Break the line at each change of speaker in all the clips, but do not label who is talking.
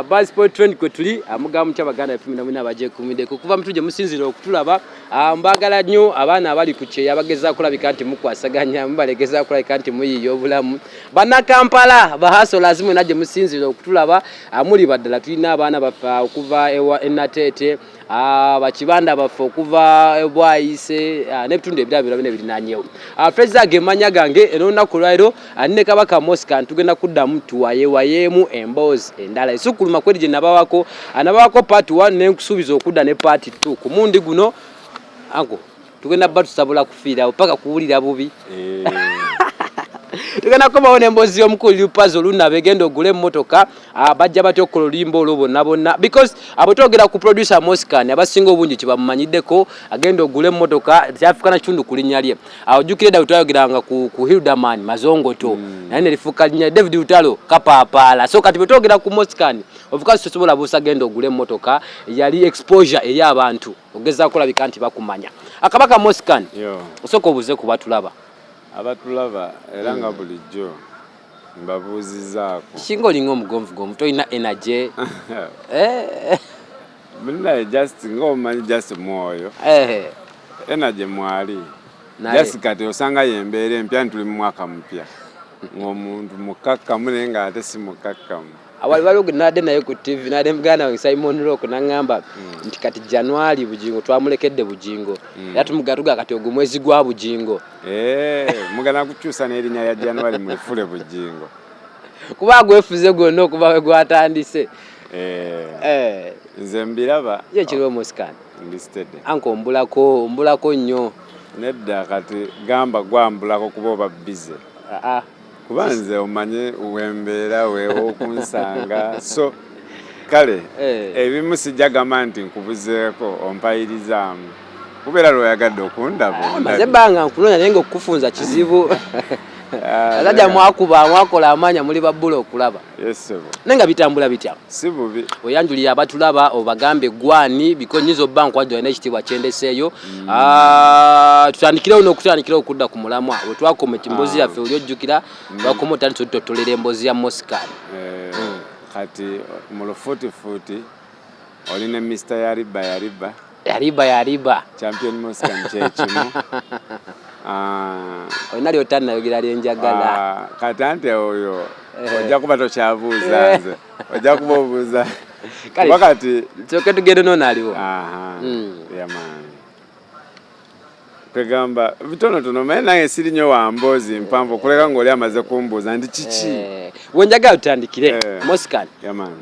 BuzzSpot trend kwe tuli amugamu ky'Abaganda efumi namwina abaje kumideko kuva mutuje musinzira okutulaba mbagala nnyo abaana abali ku kyeya bageza kulabika nti mukwasaganya mubalegeza kulabika nti muyiyo obulamu Bannakampala bahaso lazimwe naje musinzira okutulaba muli baddala tulina abaana bafa okuva enatete bakibanda bafa okuva ebwayise n'ebitundu ebirala bine birinanyewo Fraser gemanya gange eno naku lwairo anne kabaka Moskan tugenda kuddamu tuwayeemu emboozi endala esukuluma kweri gye nabawako part 1 n'enkusuubiza okudda ne part 2 ku mundi guno anko tugenda batusabula kufiira paka kuwulira bubi tugenda kubawo n'emboozi y'omukulu lupazo lunabe Genda Ogule Emotoka bajja batya okukola Oluyimba olwo bonna because abotogera ku producer Moskhan abasinga obungi kibamumanyiddeko Genda Ogule Emotoka kyafukana kitundu ku linnya lye ojjukire David twayogeranga ku Hildaman Mazongoto naye ne lifuuka linnya David Utalo kapapaala so kati betogera ku Moskhan ovuka sosobola buusa Genda Ogule Emotoka yali exposure eri abantu ogeza kulabika nti bakumanya akabaka Moskhan osooka obuze ku batulaba
abatulaba era nga bulijjo mbabuuzizaako
kinga olinga omugonvugonvu tolina energy
munaye just ng'omanyi just mwoyo energy mwali just kati osanga yembeera empya ntuli mu mwaka mupya ng'omuntu mukakkamu naye nga ate si mukakkamu
awali nade naye ku TV nade muganda wa Simon Rock nangamba nti kati January bujingo twamulekedde bujingo era tumugatuga kati ogwo mwezi gwa bujingo
mugana kukyusa n'erinnya ya January mulifule bujingo
kuba gwefuze gwonna okuba we gwatandise
nze mbiraba
ye kiriwo Moskan
listed
anko mbulako nnyo
nedda kati gamba gwambulako kuba oba busy kubanze omanye wembeera weewo okunsanga so kale ebimu sijja gamba nti nkubuzeeko ompayirizaamu kubeera lw'oyagadde okundaba
maze ebbanga nkunoonya naye ng'okufunza kizibu azajja mwakola amaanya muli babbula okulaba naye nga bitambula bitya
si bubi
oyanjulira abatulaba obagambe gwani bikonyizo bank wajja n'ekitiibwa kyendeseeyo tutandikirewo n'okutandikirawo okudda ku mulamwa we twakometi emboozi yaffe oli ojjukira twakoma otandise tutotolera emboozi ya Moskhan
kati mu lufuutifuuti oli ne Mr.
Yariba
champion Moskhan kyekimu
olina lyotannayogera lyenjagala
kati anti oyo ojja kuba tokyabuuza nze ojja kuba obuuza wakati
soke tugende noonaaliwo
yamaani kwegamba bitonotono naye nange siri nnyo wa mboozi mpanvu okuleka ng'oli amaze kumbuuza ndi kiki
wenjagala tutandikire Moskhan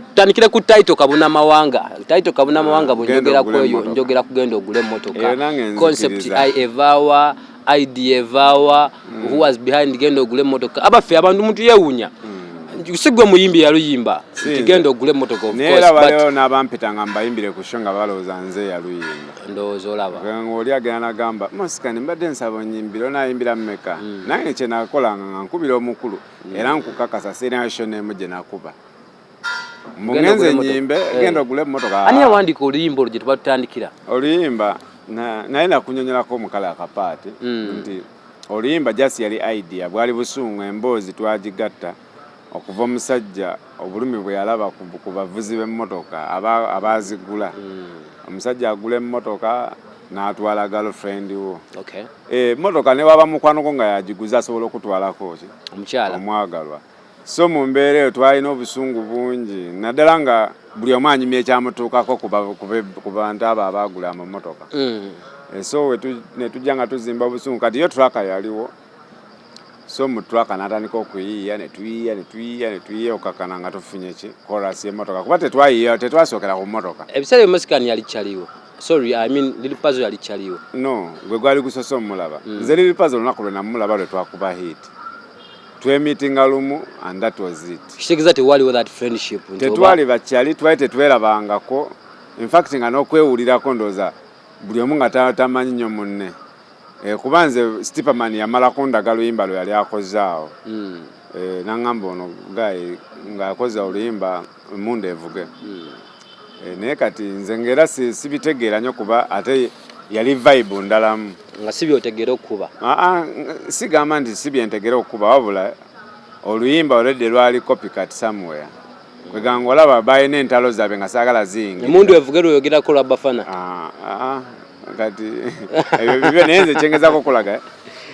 tutandikire ku Taito Kabunamawanga bwenjogerako eyo njogera ku Genda Ogule Emotoka concept evawa idea evawa who was behind Genda Ogule Emotoka abaffe abantu muntu yeewuunya sigwe muyimbi yaluyimba Genda Ogule Emotoka of course
neera balewo n'abampitanga mbayimbire ku show nga balowooza nze yaluyimba
ndowooza olaba
ng'oli agenda nagamba Moskhan mbadde nsaba onyimbire onaayimbira mmeka nange kye nakolanga nga nkubira omukulu era nkukakasa sirina show n'emu gye nakuba mugenze nyimbe Genda Ogule Emotoka
ani yawandiika oluyimba olwo gye tuba tutandikira
oluyimba naye nakunyonyolako omukala akapaati nti oluyimba jasi yali idea bwali busungu emboozi twagigatta okuva omusajja obulumi bwe yalaba ku bavuzi b'emmotoka abaazigula omusajja agula emmotoka n'atwala girlfriend wo emmotoka ne waba mukwano gwo nga yagiguza asobola okutwalako omwagalwa so mu mbeera eyo twalina obusungu bungi naddala nga buli omu anyumya ekyamutuukako ku bantu abo abaagula amamotoka so ne tujja nga tuzimba obusungu kati yo tulaka yaliwo so mu tulaka n'atandika okuyiiya ne tuyiiya okakana nga tufunye ki korasi y'emmotoka kuba tetwasookera ku mmotoka
ebiseera ebyo Moskhan yali kyaliwo sorry I mean Lil Puzzle yali kyaliwo
no gwe gwali gusoso omulaba nze Lil Puzzle olunaku lwe namulaba lwe twakuba hit twemeetinga lumu and that was it
kitegeeza tewaliwo that friendship
tetwali bakyali twali tetwerabangako in fact nga n'okwewulirako ndooza buli omu nga tamanyi nnyo munne kuba nze Stiperman yamalako ndaga luyimba lwe yali akoze awo nangamba ono gayi ng'akoze oluyimba emmundu evuge naye kati nze ng'era sibitegeera nnyo kuba ate yali vibe ndalamu
nga sibyotegera okuba
sigamba nti sibyentegera okuba wabula oluyimba already lwali copycat somewhere weganga olaba bayina entalo zaabwe nga saagala zingi
emundu evugero oyogera ko labafana
kati ebyo bibyo naye nze kyengezako okulaga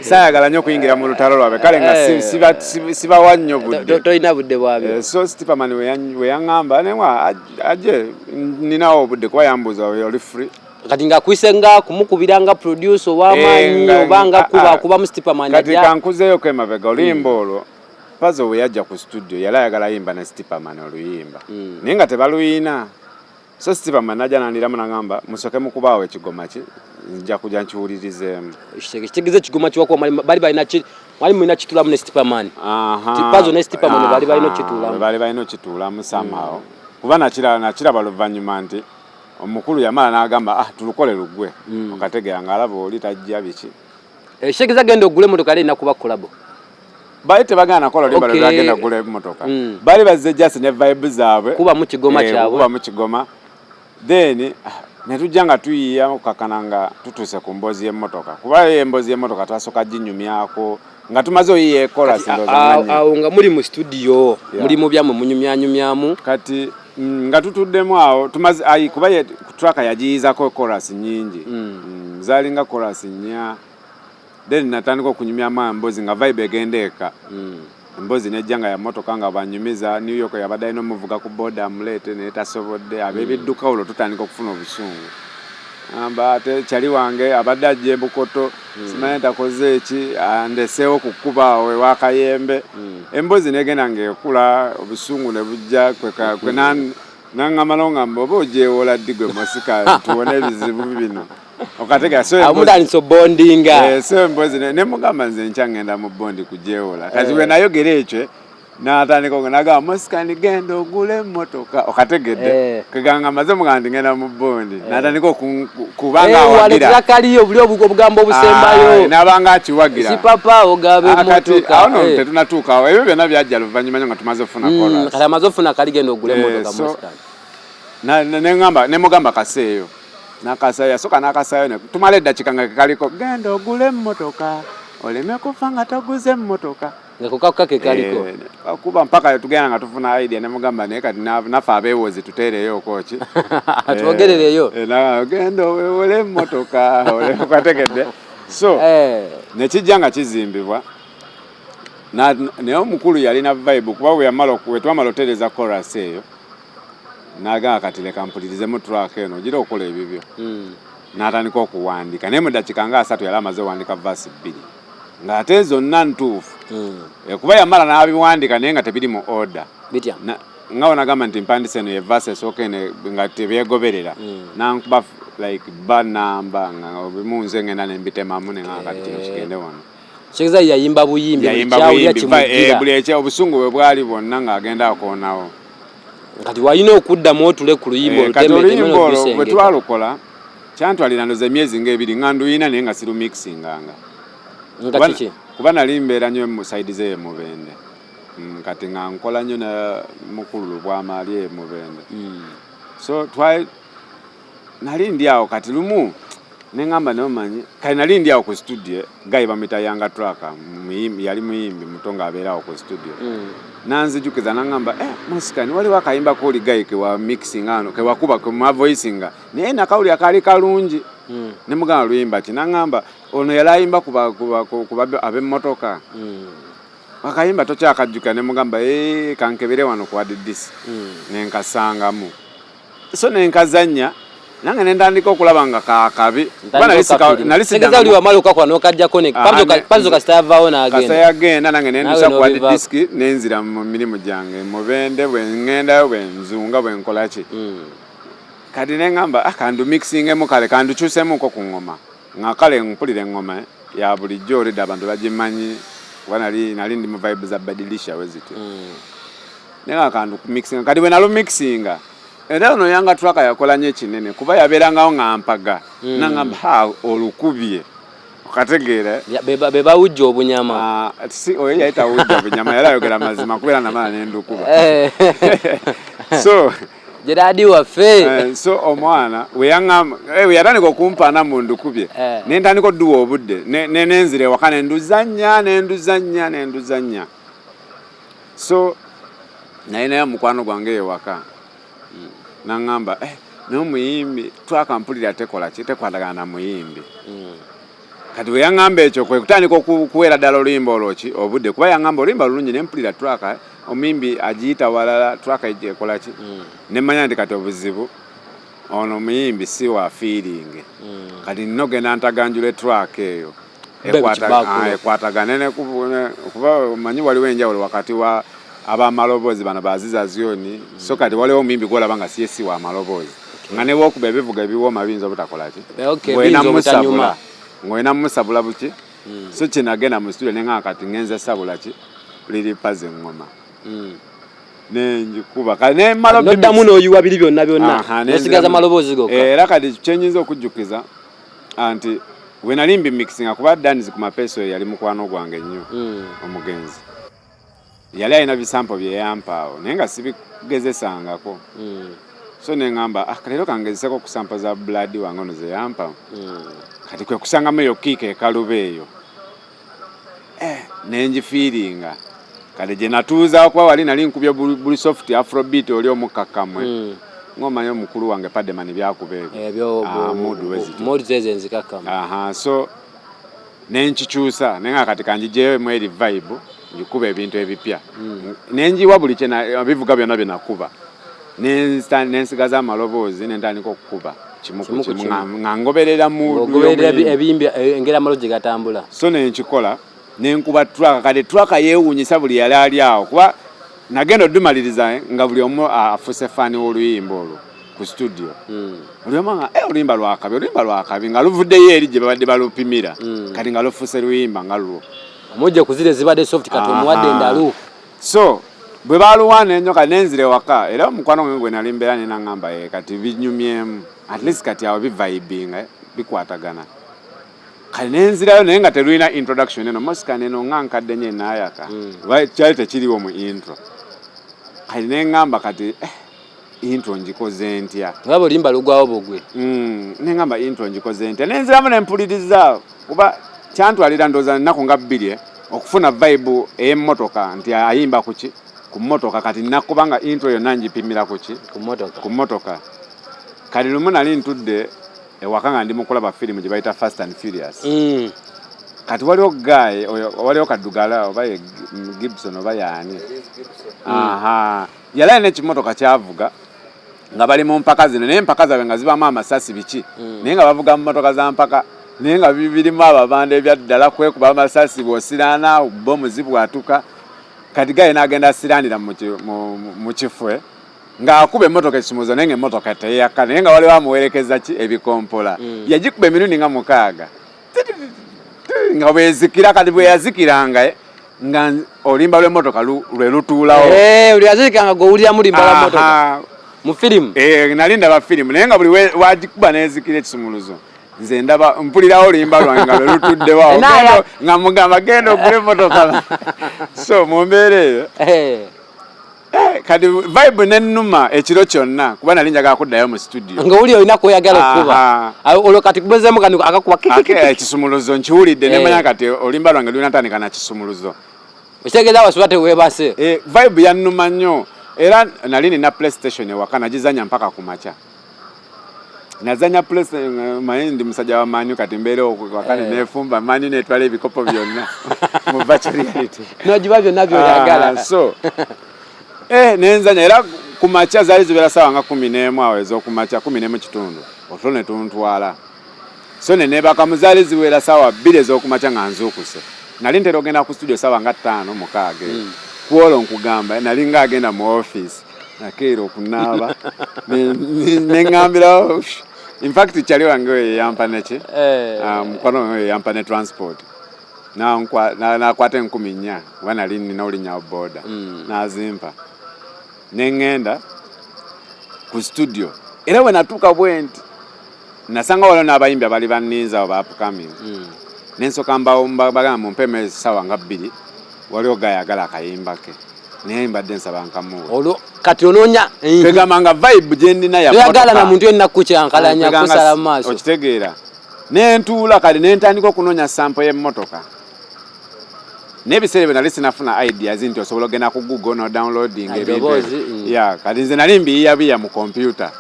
saayagala nnyo okuyingira mu lutalo lwabwe kale nga sibawa nnyo budde
tolina budde bwabyo
so Stipaman we yaŋŋamba newa ajje ninawo obudde kuba yambuuza oli free
kati nga kwisenga kumukubira nga producer w'amaanyi oba nga kuba mu Stipaman
kati kankuzeeyo ko emabega Oluyimba olwo Pazo we yajja ku studio yali ayagala yimba ne Stipaman Oluyimba naye nga tebaluyina so Stipaman najja nandiramu nagamba musoke mukubaawo ekigoma ki nja kujja nkiwulirizeemu
kitegeze ekigoma kiwakuba bali balina mwali mulina kitulamu ne Stipaman Pazo ne Stipaman bali balina
okituulamu somehow kuba nakiraba luvannyuma nti omukulu yamala n'agamba tulukole lugwe okategeera ng'alaba oli tajja biki
kitegeza Genda Ogule Emotoka alina kuba kolabo
bali tebagana nakola Oluyimba lwagenda Ogule Emotoka bali bazze just ne vibe zaabwe
kuba mu kigoma kyabwe
then netujja nga tuyiya okukakana nga tutuuse ku mboozi y'emmotoka kuba emboozi y'emmotoka twasooka ginyumyako nga tumaze oyiya chorus
awo nga muli mu studio muli mu byamu munyumyanyumyamu
kati nga tutuddemu awo tumaze kuba traka yagiyizako chorus nyingi zaalinga chorus nnya then natandika okunyumyamu emboozi nga vibe egendeeka emboozi nejja nga ya motoka nga banyumiza New York yabadde alina omuvuga ku boda amuleete naye tasobodde ab'ebidduka olwo tutandika okufuna obusungu amba ate kyali wange abadde ajja Bukoto simanyi takoze eki andeseewo ku kkuba awo ew'akayembe emboozi negenda ng'ekula obusungu ne bujja kwe naŋŋamba n'oŋŋamba oba ogyewola ddi gwe Moskan tuwone ebizibu bino okategera
amutandisa bondinga
so emboozi ne mugamba nze nkya ngenda mu bondi kugyewola kati we nayogera ekyo n'atandika nagamba Moskan Genda Ogule Emotoka okategedde keganga maze mugamba ndi ngenda mu bondi n'atandika kubanga awagira
kaliyo buli obugambo obusembayo
n'abanga akiwagira
si papa ogabe emotoka
awo no tetunatuuka awo ebyo byonna byajja luvannyuma nga tumaze ofuna chorus
kati amaze ofuna kali Genda Ogule Emotoka
Moskan ne mugamba kaseeyo nakasaya soka nakasayo tumale eddakiika nga kaliko Genda Ogule Emotoka oleme kufa nga toguze emmotoka
ngakukaka ke kaliko
kuba mpaka tugenda nga tufuna idea ne mugamba naye kati nafa abeewozi tuteereyo koki
twogerereyo
Genda Ogule Emotoka okategedde so nekijja nga kizimbibwa naye omukulu yalina vibe kuba we twamala otereza chorus eyo naga kati leka mpulirize track eno gira okola ebibyo n'atandika okuwandika naye mu ddakiika nga 3 yali amaze owandiika verse 2 ng'ate zonna ntuufu kuba yamala n'abiwandika naye nga tebiri mu order nga onagamba nti mpandise eno ye verse esooka nga tebyegoberera nankuba like banamba nga obimu nze ngenda nembitemamu ne nga kati kino kigende wano
Shekeza yayimba buyimbi
buli ekya obusungu bwe bwali bwonna ng'agenda akoonawo
kati walina okuddamu otule ku luyimba
oluteme bwe twalukola kyantwalira ndoza emyezi ng'ebiri nga nduyina naye nga sirumixinganga kuba nali mbeera nnyo mu side ze Mubende kati nga nkola nnyo na mukulu bw'amaali Mubende so nali ndi awo kati lumu neŋŋamba n'omanyi kati nali ndi awo ku studio gayi bamuyita Yanga Traka yali muyimbi muto ng'abeerawo ku studio nanzijukiza naŋŋamba Moskan waliwo akayimba kooli gayi kewa mixing ano kewakuba kemwavoicinga naye nakawuli akaali kalungi ne mugamba Oluyimba ki naŋŋamba ono yali ayimba kuba ab'emmotoka akayimba tokyakajjuka ne mugamba kankebere wano ku wadidisi nenkasangamu so nenkazannya nange nendandika okulaba nga kaakabi
nalisegeza oli wamala okakwa n'okajjako pazo kasitayavaawo n'agenda
kasitayagenda nange nendusa ku wadidisiki nenzira mu mirimu gyange Mubende bwe ŋŋendayo bwe nzunga bwe nkola ki kati neŋŋamba kandu mixingemu kale kandukyusemuko ku ŋŋoma nga kale mpulira eŋŋoma ya bulijjo olidde abantu bagimanyi kuba nali ndi mu vibe za badilisha weziti nenga kandu mixinga kati bwe nalumixinga era ono Yanga Traka yakola nnyo ekinene kuba yabeerangawo nga mpaga naŋŋamba olukubye okategeera
be bawujja obunyama
oyo yayita wujja obunyama yali ayogera mazima kubeera namala nendukuba so
Geradi waffe
so omwana we yatandika okumpaana mu ndukubye nentandika odduwa obudde nenzira ewaka nenduzannya so naye mukwano gwange ewaka nangamba n'omuyimbi twakampulira tekola ki tekwatagana na muyimbi kati bwe yaŋŋamba ekyo kwe kutandika okuweera ddala oluyimba olwoki obudde kuba yaŋŋamba oluyimba lulungi ne mpulira twaka omuyimbi agiyita walala twaka ekola ki ne mmanya nti kati obuzibu ono omuyimbi si wa feeling kati nno genda ntaganjula twaka eyo ekwatagane kuba omanyi waliwo enjawulo wakati wa abamaloboozi bano baziza zyoni so kati waliwo omuyimbi gwolaba nga si wa maloboozi nga ne bwokuba ebivuga ebiwooma biyinza obutakola ki ng'olina musabula buki so kyenagenda mu studio nenga kati ngenze sabula ki liri paze ngoma nenjikuba kale
noddamu n'oyiwa biri byonna nosigaza maloboozi gokka
era kati kyenyinza okujjukiza anti we nalimbi mixinga kuba Danis ku mapeso yali mukwano gwange nnyo omugenzi yali alina bisampo bye yampaawo naye nga sibigezesangako so neŋŋamba kaleero kangezeseko okusampa za blood wange ono ze yampaawo kati kwe kusangamu eyo kiika ekaluba eyo nenjifiiringa kati gye natuuza kuba wali nali nkubye buli soft afrobeat oli omukakkamwe ng'omanyi omukulu wange Pademan byakuba ebyo mood zeze nzikakkamwe so nenkikyusa naye nga kati kanjijeemu eri vibe njikuba ebintu ebipya nenjiwa buli bivuga byonna bye nakuba nensigaza amaloboozi nentandika okukuba nga ngoberera engeri amalozi gatambula so nenkikola nenkuba twaka kati twaka yeewuunyisa buli yali ali awo kuba nagenda oddumaliriza nga buli omu afuse faani w'oluyimba olwo ku studio buli omu nga oluyimba lwakabi nga luvuddeyo eri gye babadde balupimira kati nga lufuse luyimba nga lulwo
omujja kuzire zibadde soft kati omuwadde endalu
so bwe baluwaana ennyo kati nenzire waka era omukwano gwe gwe nali mbeera nenaŋŋamba kati binyumyemu at least kati awo bivibinga bikwatagana kati nenzirayo naye nga terulina introduction eno Moskan eno nga nkadde nye naayaka kyali tekiriwo mu intro kati neŋŋamba kati intro njikoze ntya
ngaba olimba lugwawo bugwe
neŋŋamba intro njikoze ntya nenziramu nempuliriza kuba kyantwalira ndowooza nnaku nga bbiri okufuna vibe ey'emmotoka nti ayimba kuki ku mmotoka kati nakuba nga intro yonna njipimira kuki ku mmotoka kati lumu nali ntudde ewaka nga ndi mu kulaba firimu gye bayita Fast and Furious kati waliwo guy waliwo kadugala oba Gibson oba yaani yali alina ekimotoka kyavuga nga bali mu mpaka zino naye empaka zaabwe nga zibamu amasasi biki naye nga bavuga mu mmotoka za mpaka naye nga birimu ababanda ebyaddala kwekuba amasasi bw'osiraana bomu zibwatuka kati gaye n'agenda asiraanira mu kifwe ng'akuba emmotoka ekisumuzo naye ng'emmotoka teyaka naye nga waliwo amuwerekeza ki ebikompola yagikuba emirundi nga 6 nga bwezikira kati bwe yazikiranga nga oluyimba lw'emmotoka lwe lutuulawo
buli yazikiranga gw'owulira mulimba lwa mmotoka mu firimu
nali ndaba firimu naye nga buli wagikuba n'ezikira ekisumuluzo nze ndaba mpulirawo oluyimba lwange nga lwe lutuddewo nga mugamba genda ogula emmotoka so mu mbeera eyo kati vibe nennuma ekiro kyonna kuba nali njagala kuddayo mu studio
nga oli olina kweyagala okukuba olwo kati kubezeemu kani akakuba
ekisumuluzo nkiwulidde nemanya kati oluyimba lwange lulina tandika na kisumuluzo
ekitegeeza wasuba teweebase
vibe yannuma nnyo era nali nina playstation ewaka nagizanya mpaka ku makya nazanya playstation manyi ndi musajja wa manyu kati mbeera wakati nefumba manyu netwala ebikopo byonna mu virtual reality
nogiba byonna byoyagala
so nenzanya era ku makya zaali zibeera sawa nga 11 awo ez'okumakya 11 kitundu otulo ne tuntwala so nenebaka mu zaali ziwera sawa 2 ez'okumakya nga nzuukuse nali ntera ogenda ku studio sawa nga 5 6 kuolwo nkugamba nali nga agenda mu office nakeera okunaaba neŋŋambirawo in fact kyali wange we yampa neki mukwano we yampa ne transport nakwata 14 kuba nali nina olinnya boda nazimpa neŋŋenda ku studio era we natuuka bwe nti nasanga waliwo n'abayimbi abali banninza oba upcoming nensoka mbagamba mumpeme sawa nga 2 waliwo gayagala akayimba ke naye mbadde nsaba nkamuwa
olwo kati onoonya
kwegamba nga vibe gye ndina
yagala na muntu yenna kukyankalanya kusala mu maaso
okitegeera nentuula kati nentandika okunoonya sampo y'emmotoka n'ebiseera bwe nali sinafuna ideas nti osobola ogenda ku Google no downloading
ebintu
ya kati nze nali mbiyiyabiya mu computer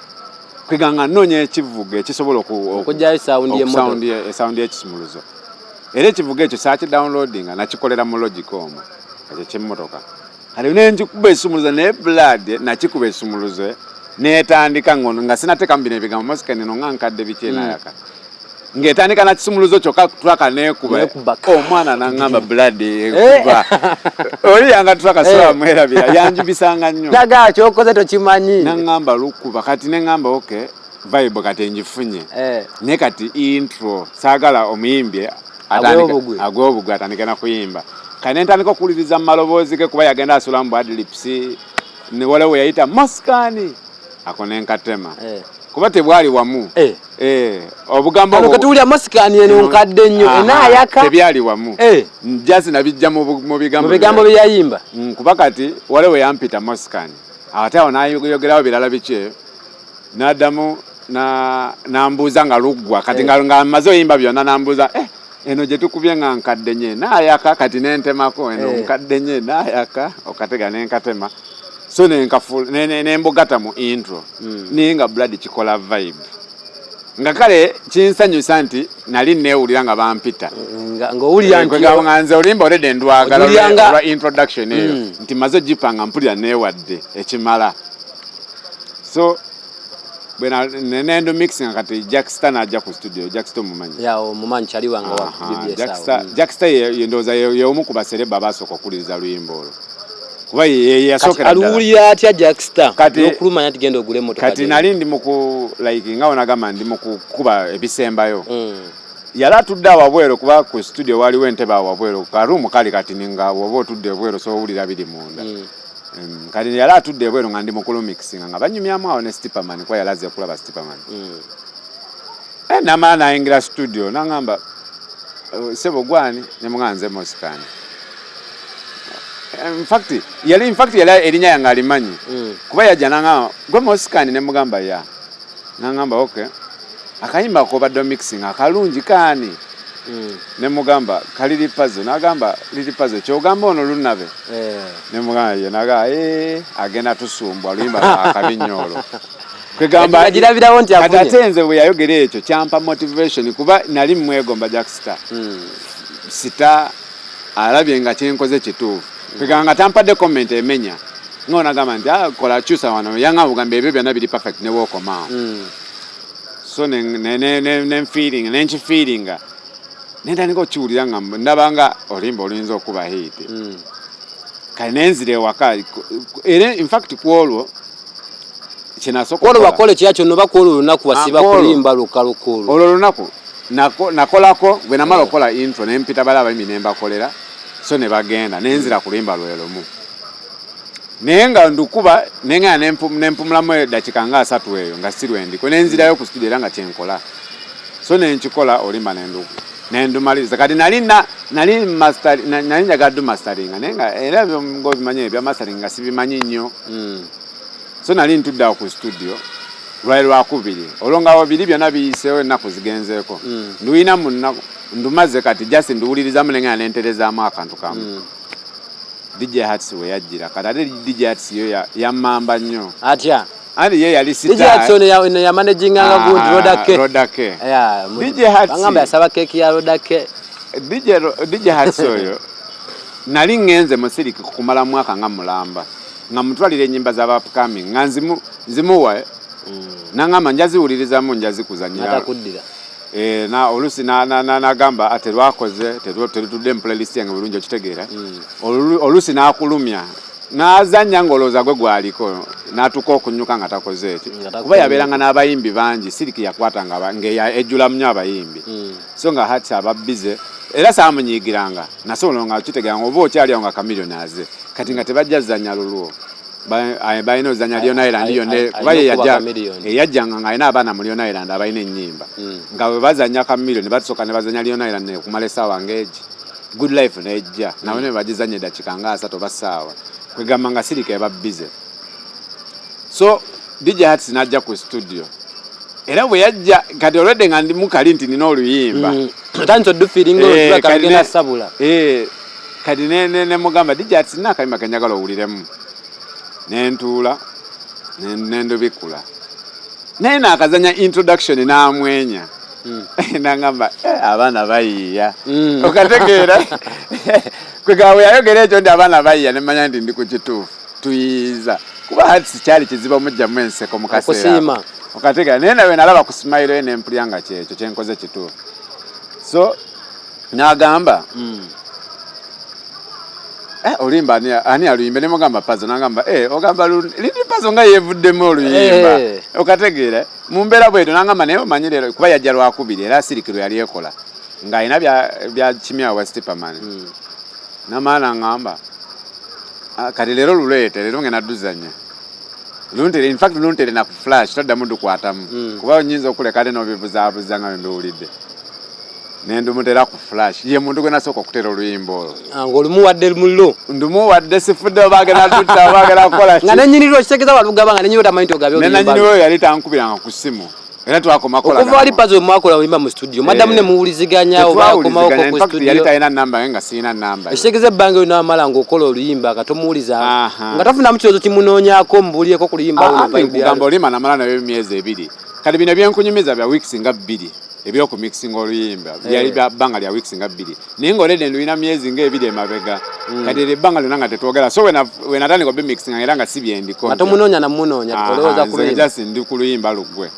kweganga nnoonya ekivuga ekisobola
okugyayo
sound y'ekisumuluzo era ekivuga ekyo saakidownloadinga nakikolera mu Logic omwo ekyo ky'emmotoka kati nenjikuba esumuluzo naye blood nakikuba esumuluzo netandika ngono nga sinateeka mu bino ebigambo Moskan eno nga nkadde bikyeenayaka ng'etandika na kisumuluzo kyokka twaka neekuba omwana n'aŋŋamba blood ekuba oli yanga twaka sola mwerabira yanjubisanga nnyo
naga kyokoze tokimanyi
n'aŋŋamba lukuba kati neŋŋamba okay vibe kati enjifunye naye kati intro saagala omuyimbi agwe obugwe atandike na kuyimba kati nentandika okuwuliriza mu maloboozi ge kuba yagenda asula mu adlips ne waliwo yayita Moskani ako nenkatema kuba tebwali wamu obugambo
kati wulya Moskani eno nkadde nnyo enaayaka
tebyali wamu njasi nabijja mu bigambo
bye yayimba
kuba kati waliwo yampita Moskani ate awo nayogerawo birala biki n'addamu nambuuza nga luggwa kati nga maze oyimba byonna nambuuza eno gye tukubye nga nkadde nye naayaka kati nentemako eno nkadde nye naayaka okatega nenkatema so nembogata mu intro naye nga blood kikola vibe nga kale kinsanyusa nti nali neewulira nga bampita nga nze Oluyimba olede ndwagala olwa introduction eyo nti maze ogipanga mpulira neewadde ekimala so nendo mixing kati Jackster najja ku studio Jackster
mumanyi kyali wanga wa
Jackster yendoza yeomu ku basereba basooka okuwuliriza luyimba olwo kuba yasokera
aluwulira atya Jackster n'okulumanya ati Genda Ogule Emotoka
kati nali ndi muku like nga onagamba ndi mukukuba ebisembayo yali atudde awabwero kuba ku studio waliwo entebe awabwero karumu kali kati ninga woba otudde obwero so owulira biri munda kati yali atudde ebwero nga ndi mukulu mixing nga banyumyamu awo ne Stiperman kuba yali azze kulaba Stiperman namala nayingira studio nangamba sebo gwani ne mwanze Moskhan in fact yali erinya yange alimanyi kuba yajja nangamba gwe Moskhan ne mugamba ya nangamba okay akayimba ko baddo mixing akalungi kani ne mugamba kaliri puzzle nagamba liri puzzle kyogamba ono lunabe ne mugamba ye naga agenda tusumbwa Oluyimba akabinyolo kwegamba
agirabirawo nti afunye
katatenze bwe yayogera ekyo kyampa motivation kuba nali mwegomba Jackster sita alabye nga kyenkoze kituufu kwegamba tampadde comment emenya ngona gamba nti kola chusa wano yanga bugambe ebyo byonna biri perfect ne wokoma so ne feeling nentandika okiwulira nga ndabanga Oluyimba oluyinza okuba hit kale nenzire ewaka era in fact kwolwo
kwolwo bakole kyakyo no bakwolwo olunaku basiba kulimba lukalukulu
olwo lunaku nakolako bwe namala okola intro nempita bala abayimbi nembakolera so ne bagenda nenzira kulimba lwelumu naye nga ndukuba nenga nempumulamu eddakiika nga 3 eyo nga sirwendiko nenzirayo ku studio era nga kyenkola so nenkikola Oluyimba nendumaliza kati nali njagala mastering naye nga era ngobimanyi ebya mastering nga sibimanyi nnyo so nali ntudde ku studio lwali lwakubiri olwo wabiri byonna biyiseewo ennaku zigenzeeko nduyina mu nnaku ndumaze kati jasi nduwulirizamu nenga nenterezaamu akantu kamu DJ Hats we yajjira kati ate DJ Hats yo yammamba nnyo
atya
ali ye yali sita
DJ Hats ono ya managing anga good
Rodake
DJ Hats ngamba yasaba keki ya Rodake
DJ Hats oyo nali ngenze musiriki kumala mwaka nga mulamba nga mutwalire ennyimba z'abapcoming nga nzimuwa nangamba njaziwulirizamu njazikuzanyira
atakuddira
na olusi nagamba ate lwakoze tetudde mu playlist yange bulungi okitegeera olusi nakulumya nazanya ngoloza gwe gwaliko natuka okunyuka nga takoze eki kuba yabeeranga n'abayimbi bangi siriki yakwatanga ejjula munyo abayimbi so nga Hats ababize era saamunyigiranga nasobola nga okitegeera nga oba okyali awo nga kamiliyoni aze kati nga tebajja zanya lulwo balina ozanya Lion Island yonne kuba yajjanga nga alina abaana mu Lion Island abalina ennyimba nga bwe bazanya kamiliyoni batusooka ne bazanya Lion Island kumala essaawa ng'egi Good Life nejja nawe ne bagizanya eddakiika nga 3 oba ssaawa kwegamba nga sirika ebabize so DJ Hats najja ku studio era bwe yajja kati olwedde nga ndi mukali nti nina Oluyimba
tanso du feeling olwa kalina sabula
kati ne mugamba DJ ati sina kayimba kenjagala owuliremu nentuula nendubikula naye naakazanya introduction n'amwenya nangamba abaana bayiiya okategeera kwegawe yayogera ekyo ndi abaana bayiiya nemanya nti ndi ku kituufu tuyiiza kuba hati sikyali kizibu mujjamu enseko mu kaseera okategeera naye nawe nalaba ku smile ye nempulya nga kyekyo kyenkoze kituufu so n'agamba Oluyimba ani aluyimba nemugamba Pazo nangamba ogamba lindi Pazo nga yevuddemu Oluyimba okategeera mu mbeera bweto nangamba naye omanyi leero kuba yajja lwakubiri era sirikiro yali ekola ng'alina bya kimya West Paman namaana ngamba kati leero luleete leero ngena duzanya luntere in fact luntere na flash toddamu dukwatamu kuba onyinza okuleka ate n'obibuzaabuza nga mbiwulidde nendumutera ku flash ye muntu gwe nasooka okutera oluyimba olwo
ng'olumuwadde mullo
ndumuwadde sifudde bagenda tutta bagenda kukola
nga nenyinirwa okitegeeza walugaba nga nenyinirwa tamanyi nti ogabye oluyimba
nenyinirwa yali tankubiranga ku ssimu era twakoma kola
okuva wali Pazo mwakola oluyimba mu studio maddamu ne muwuliziganya oba akomawo ku studio
yali talina namba nga sirina namba
ekitegeeza ebbanga olina amala ng'okola oluyimba nga tomuwuliza nga tafunamu kirozo kimunoonyaako mubuuliyeko ku luyimba
kugamba oluyimba namala nayo emyezi 2 kati bino byenkunyumiza bya weeks nga 2 ebyo ku mixing oluyimba byali banga lya weeks nga 2 naye ng'olede ndulina myezi nga 2 emabega kati ebbanga lyonna nga tetwogera so wenatandika obe mixing era nga si byendiko
nga tomunoonya namunoonya tukolowooza ku luyimba
jasi ndi ku luyimba luggwe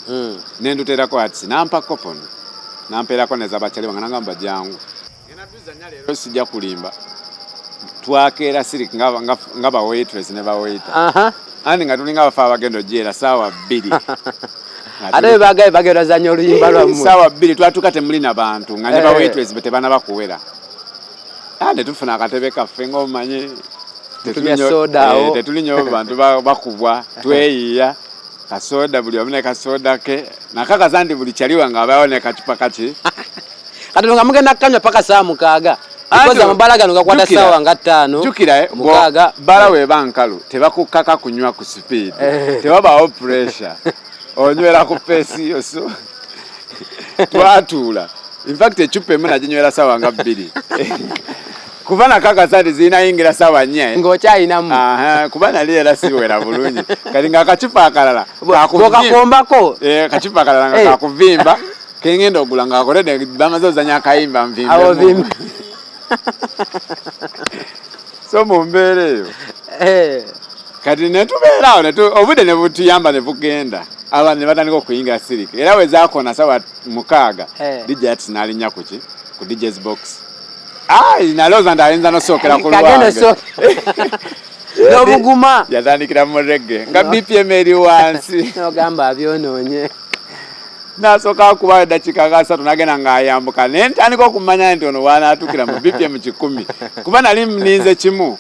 nenduterako ati nampa kopon nampeerako nezabakyali bange nangamba jangu enatuzanya leero sijja kulimba twakeera siri nga ba waitress ne ba waiter andi nga tulinga abafa abagenda ogyera saawa 2
ate bagenda zanya oluyimba lwammwe
saawa 2 twatuka temuli na bantu nga ne ba waitress betebana bakuwera ande tufuna akatebe kaffe ng'omanyi tetulinyo bantu bakubwa tweyiya kasoda buli omu ne kasoda ke nakakaza nti buli kyaliwa nga abayo ne kacupa kaki
kati nga mugenda kukanywa paka saa 6 because amabala gano gakwata saawa nga 5
jukira bala weba nkalu tebakukkaka kunywa ku speed tewabawo pressure onywera ku pesi yoso twatuula in fact ecupa emu naginywera saawa nga 2 kuba nakakasa nti zirina saawa 4
ng'okyayinamu
kuba nali era siwera bulungi kati nga akacupa akalala
okakombako
kacupa akalala nga kakuvimba kengenda ogula nga akolede bamaze ozanya akayimba nvimbe so mu mbeera eyo kati netubeerawo obudde ne butuyamba ne bugenda abantu ne batandika okuyinga sirika era wezaakona saawa 6 DJ ati nalinnya kuki ku DJ's box nalooza nti ayinza nosookera ku lwange
n'obuguma
yatandikira mu reggae nga BPM eri wansi
nogamba abyonoonye
nasooka akubayo eddakiika nga 3 nagenda ng'ayambuka naye ntandika okumanya nti ono waanaatukira mu BPM 10 kuba nali mninze kimu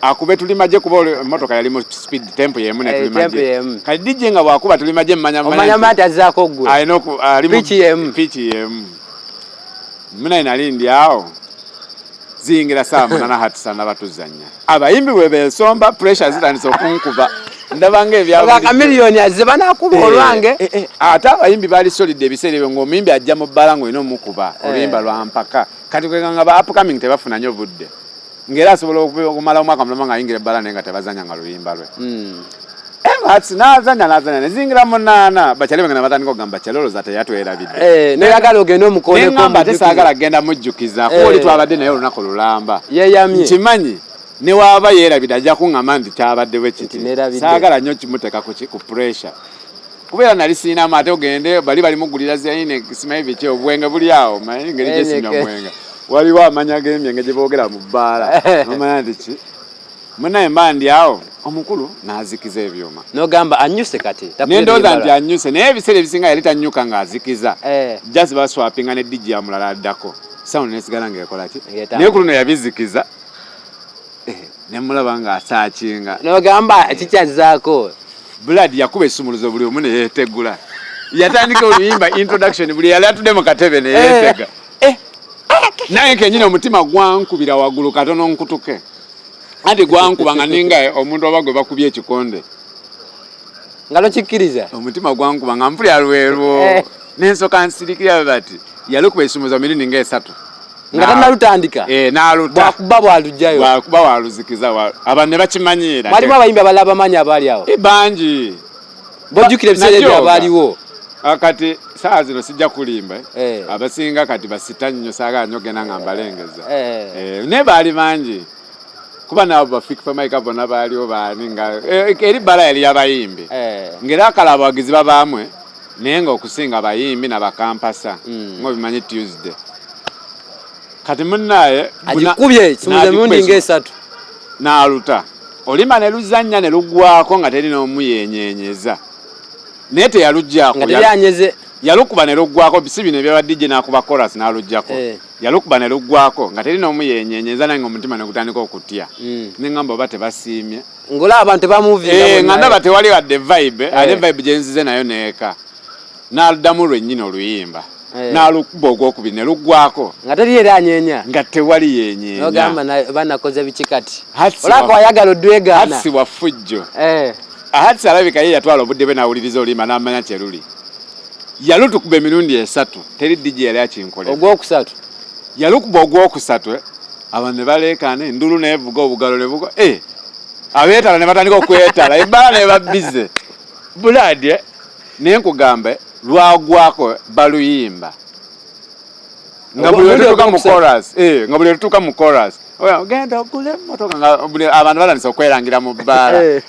akube tuli maje kuba emmotoka yali mu speed tempo yemu ne tuli maje kati DJ nga bwakuba tuli maje
omanya nti azzaako ggwe
ali mu PCM muna nali ndi awo ziyingira saa 8 hatusana batuzanya abayimbi bwe beesomba pressure zitandise okunkuba ndabanga ebyaka
miliyoni aziba nakuba olwange
ate abayimbi baali solid ebiseera ebyo ng'omuyimbi ajja mu bbala ng'olina omukuba oluyimba lwampaka kati kweganga ba upcoming tebafuna nnyo budde ng'era asobola okumala omwaka mulama ng'ayingira ebbala naye nga tebazanya nga luyimba lwe ati nazanya nezingira mu 8 bakyali bagenda batandika okugamba kyaloloza teyatwerabidde
neyagala ogenda omukoneko
neŋŋamba tesaagala genda mujjukiza kuba oli twabadde naye olunaku lulamba
yeyamye
nkimanyi ne waaba yeerabidde ajja kuŋŋamba nti kyabadde bwe kiti saagala nnyo kimuteeka ku pressure kubeera nali siinamu ate ogende bali mugulira ziyine simanyi biki obwenge buli awo manyi ngeri gyesimya omwenge waliwo amanya g'emyenge gye boogera mu bbaala nomanya nti ki munaye mba ndi awo omukulu n'azikiza ebyuma
nogamba anyuse kati
nendooza nti anyuse naye ebiseera ebisinga yali tanyuka ng'azikiza jasi baswapinga ne DJ amulala addako sound nesigala ng'ekola ki naye ku luno yabizikiza nemulaba ng'asaakinga
nogamba kikyazzaako
Blood yakuba essumuluzo buli omu ne yeetegula yatandika oluyimba introduction buli yali atudde mu katebe ne yeetega naye kenyini omutima gwankubira waggulu katono nkutuke anti gwankuba nga ninga omuntu oba gwe bakubye ekikonde
nga lokikkiriza
omutima gwankuba nga mpulya lwerwo n'ensooka nsirikira bati yalukuba essumuzo mirindi nga 3
Ngata nalutandika.
Naluta.
Bwakuba bwalujjayo.
Bwakuba waluzikiza abantu ne bakimanyira.
Mwalimu abayimba balaba manya abali awo.
Bangi.
Bojjukira ebiseera abaliwo.
Akati saa zino sijja kulimba. Abasinga kati basita nnyo saaga nyogena ngamba lengeza. Ne bali bangi. Kuba nabo bafikfa maika bona baliwo bani nga eri bala yali abayimbi. Ngera akala abagizi babamwe nenga okusinga abayimbi n'abakampasa. Ngo bimanyi Tuesday. Kati munnaye
ajikubye simuze mundi ngesatu.
Naluta. Oluyimba ne luzannya ne lugwako nga teri n'omuyenyenyeza. Nete yalujjako.
Nga teri anyeze.
Yalukuba ne lugwako bisibi ne bya DJ n'akuba chorus n'alujjako. Yalukuba ne lugwako nga teri n'omuyenyenyeza nange omutima ne gutandika okutya. Nengamba bate basiimye. Ngola
abantu bamuvinga.
Nga ndaba tewali wadde vibe, ate vibe gyenzize nayo neeka. N'aluddamu lwennyini oluyimba. Nalukuba ogwokubiri ne lugwako.
Nga teri era anyenya.
Nga tewali yenyeenya.
Ogamba banakoze bikikati. Olako ayagala odwegaana.
Hatsi wa fujjo. Hatsi alabika ye yatwala obudde bwe nawuliriza oluyimba n'amanya kyeruli. Yalutukuba emirundi esatu teri DJ yali akinkolera.
Ogwokusatu.
Yalukuba ogwokusatu abantu ne baleekaana endulu nevuga obugalo ne bugo abeetala ne batandika okwetala ebbala ne babbize buladi naye nkugambe lwagwako baluyimba nga buli lutuuka mu chorus nga buli lutuuka mu chorus Genda Ogule Emotoka nga abantu balanisa okwerangira mu bbaala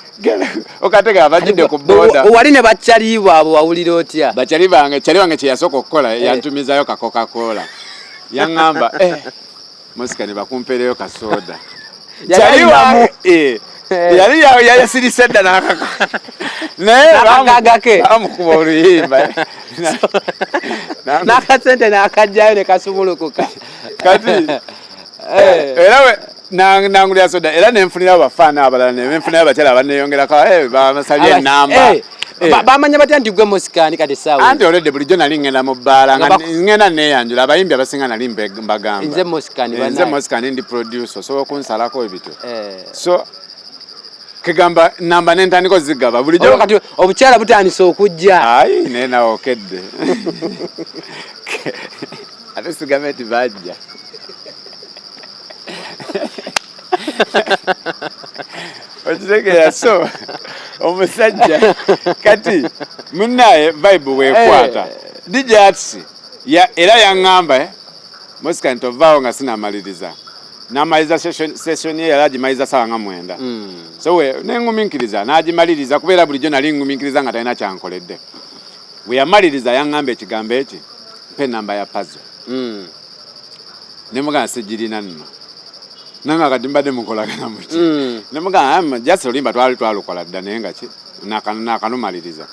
okatega abajidde ku boda
wali ne bakyali baabo wawulira otya
bakyali bange kye yasooka okukola yantumizayo ka Coca-Cola yangamba Moskan bakumpereyo kasoda kyali wange yali yasirise dda n'akaka naye bamukuba oluyimba
n'akasente n'akajjayo ne kasumulukuka
kati era nangulira soda era nenfunira abafaana abalala nenfunira abakyala abaneyongerako bamasabye enamba
bamanya batya nti gwe Moskan kati saawa
anti olwedde bulijjo nali ngenda mu bbaala ngenda neyanjula abayimbi abasinga nali mbagamba nze Moskan ndi producer osobola okunsalako ebito so kegamba namba nentandika ozigaba bulijjo
kati obukyala butandise okujja
ayi naye nawe okedde ate sigambe nti bajja okitegera so omusajja kati munnaye vibe weekwata DJ Atsi era yaŋŋamba Moskan tovaawo nga sinamaliriza n'amaliriza session ye yali agimaliza ssaawa nga 9 so we neŋŋumiikiriza n'agimaliriza kubeera bulijjo nali ŋŋumiikiriza nga talina kyankoledde we yamaliriza yaŋŋamba ekigambo eki mpa enamba ya puzzle ne mugamba sigirina nno nanga kati mbadde mukolagana muti nemugamba just oluyimba twalukola dda naye nga ki nakalumaliriza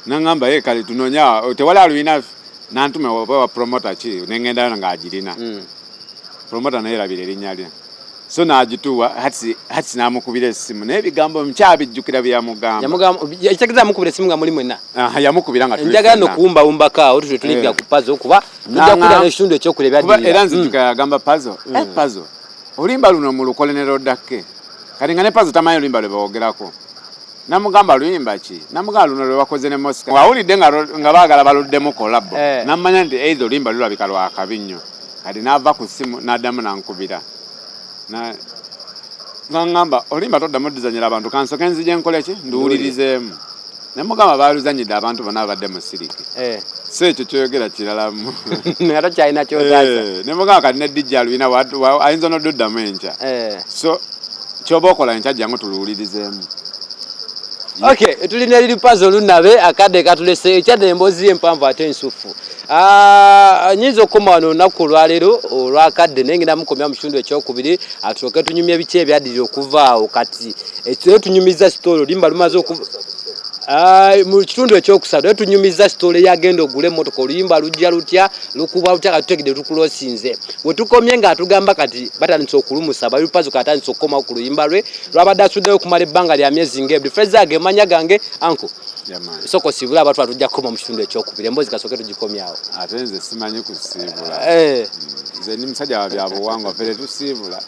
nangamba kale tunoonya tewali aluyina nantuma wa promota ki nengendayo nga agirina promota naye erabira erinnya lye so n'agituwa hatsi n'amukubira essimu naye ebigambo mukyabijjukira bye yamugamba
ekitegeeza yamukubira essimu nga muli mwenna
yamukubira nga
njagala nokuwumbawumbako tutwe tulimbira ku puzzle kuba tujja kuwulira n'ekitundu ekyokulya
ebyaddira era nzijjuka yagamba puzzle puzzle oluyimba luno mu lukolenero ddakke kati nga ne puzzle tamanyi oluyimba lwe bawogerako namugamba luyimba ki namugamba luno lwe bakoze ne Moskan awulidde nga baagala baluddemu kolabo namanya nti eiza oluyimba lulabika lwakabi nnyo kati n'ava ku ssimu n'addamu nankubira ngamba oluyimba toddamu dduzanyira abantu kansoke nzije nkole ki nduwulirizeemu nemugamba baaluzanyidde abantu bonna abadde mu siriki so ekyo kyoyogera kiralamu
ate kyalina kyotaasa
nemugamba kati ne DJ aluyina ayinza n'oduddamu enkya so kyoba okola enkya jangu tuluwulirizeemu
okay tulina eriri puzzle lunabe akadde katulese ekyadde emboozi empanvu ate ensufu nyinza okukoma wano olunaku olwaleero olwakadde naye ngenda mukomya mu kitundu ekyokubiri atulooke tunyumya biki ebyaddirira okuvaawo kati ekyo tunyumiza sitole olimba lumaze mu kitundu ekyokusatu tunyumiza sitole ya Genda Ogule Emotoka oluyimba lujja lutya lukuba lutya katutegedde tukulosinze bwe tukomye nga atugamba kati batandise okulumusa balupazo katandise okukoma ku luyimba lwe lwabadde asuddeyo okumala ebbanga lya myezi ng'ebiri freza age manya gange anko soko sibula abantu atujja kukoma mu kitundu ekyokubiri emboozi kasooke tugikomyawo
ate nze simanyi kusiibula nze ndi musajja wa byabuwangwa fere tusiibula